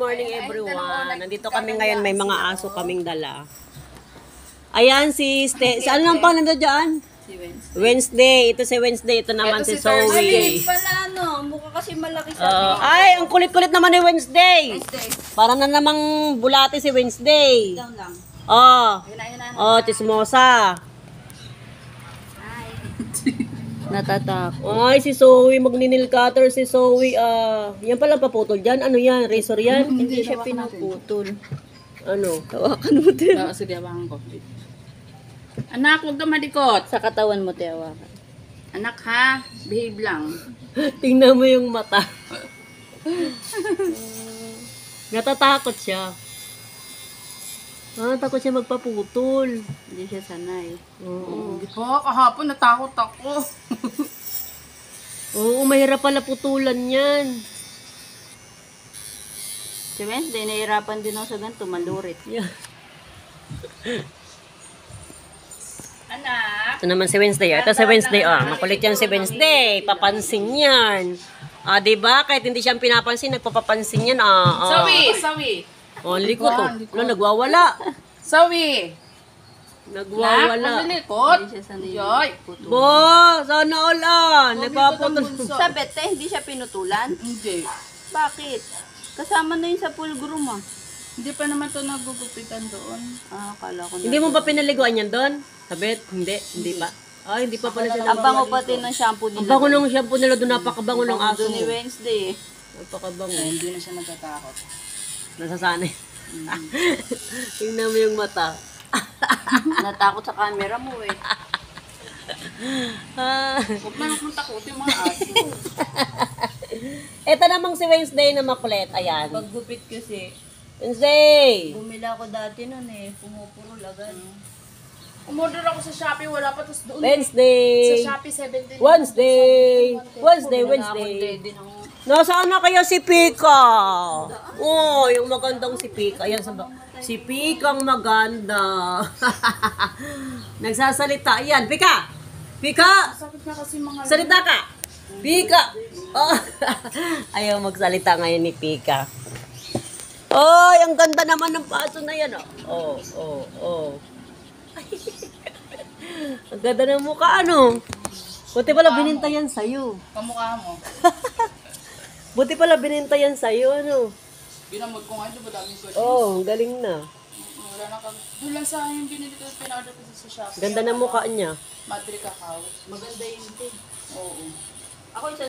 morning everyone. Nandito kami ngayon, may mga aso kaming dala. Ayan si ano nang pangalan dyan? Si Wednesday. Wednesday. Ito si Wednesday. Ito naman si Zoe. Maliit pala, no? Mukha kasi malaki sa akin. Ay, ang kulit-kulit naman ni Wednesday. Para na namang bulate si Wednesday. Down lang. Oh. Yun na. Oh, chismosa. Hi. Natatak. Ay, si Zoe. Magninil cutter si Zoe. Yan pala paputol dyan. Ano yan? Razor yan? Hindi siya pinuputol. Ano? Tawakan mo din. Sige, awakan ko. Anak, huwag ka malikot. Sa katawan mo, tawakan. Anak ha, behave lang. Tingnan mo yung mata. Natatakot siya. Takot siya magpaputol. Hindi siya sanay. Oo. Hindi po, kahapon natakot ako. Oo, mahirap pala putulan yan. Si Wednesday, nahirapan din ako sa ganito, malurit. Yeah. Anak. Ito naman si Wednesday. Ito si Wednesday. Makulit yan si Wednesday. Papansin yan. Diba? Kahit hindi siya pinapansin, nagpapapansin yan. Sawi. Oh, likot. Wala, nagwawala. Sawi. Nagwawala. Malikot. Hindi siya sanay. Joy. Bo, sana all nagpaputol. Sa bete, hindi siya pinutulan? Hindi. Bakit? Kasama na yun sa pool groom, ah. Hindi pa naman ito nagugupitan doon. Akala ko na. Hindi mo ba pinaliguan yan doon? Sabit? Hindi pa. Hindi pa pala siya. Ang bango pati ng shampoo Ang nila. bango ng shampoo nila doon. Napakabango ng aso Doon ni mo. Wednesday, eh. Napakabango. Hindi na siya nagtatakot. Nasasanay. Tingnan mo yung mata. Natakot sa camera mo, eh. Huwag na akong takot yung mga aso. Ito namang si Wednesday na makulit. Ayan. Paggupit kasi, Wednesday! bumila ako dati nun, eh. Pumupurol agad. Umorder ako sa Shopee, wala pa tapos doon. Wednesday! Sa Shopee 17. Wednesday! Nasaan na kaya si Pika? Oh, yung magandang si Pika. Ayan, si Pikang maganda. Nagsasalita. Ayan, Pika! Pika! Sakit na kasi mga... Salita ka! Pika! Oh. Ayaw magsalita ngayon ni Pika. Oh, ang ganda naman ng paso na yan. Oh. Ang ganda ng mukha, ano? Buti pala bininta yan sa'yo. Kamukha mo. Buti pala bininta yan sa'yo, ano? Ginamot ko nga ito, madaming sulit. Oh, galing na. Wala na kami. Doon lang sa yung binili ko, pina-order ko sa Shopee. Ganda ng mukha niya. Madre Cacao. Maganda yun, eh. Oo. Ako isa